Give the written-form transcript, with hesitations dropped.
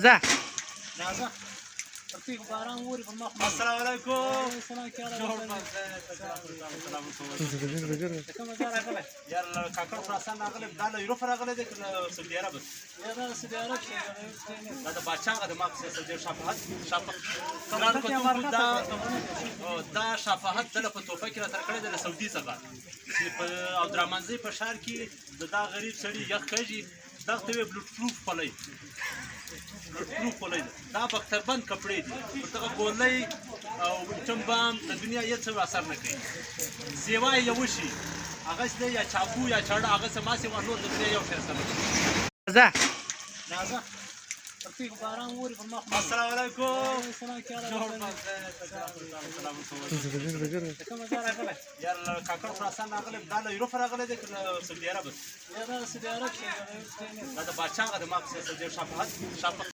ځه راځه ترتیب باران ووري په مخ السلام علیکم السلام جوړ علیکم سلام کوم ځای راغلی یار کاکړ خراسان راغلی دا له یوروپ راغلی دی که له سعودي عرب یا دا سعودي عرب دا د باچا هغه د ماکس سعودي شفاعت دا شفاعت دله په توفه کې راته کړی دی له سعودي څخه چې په عبدالرحمنزۍ په ښار کې د دا غریب سړي یخ کږي دغه ته یې بلوټ پروف خولۍ دا بختربند کپړې دي پر دغه ګولۍ او ټم بام د دنیا هېڅ اثر نه کوي زیوا یې یو شي هغسې یا چاقو یا چاړه هغسې ماسې وا نور د دنیا یو شی اثر نه کوي ځه راځه ترتیب باران ووري په مخ السلام علیکم السلام جوړ سلام کوم ځای راغلی یار کاکړ خراسان راغلی دا له یوروپ راغلی دی که له سعودي عرب یا دا سعودي عرب دا د باچا هغه د ماکس سعودي شفاعت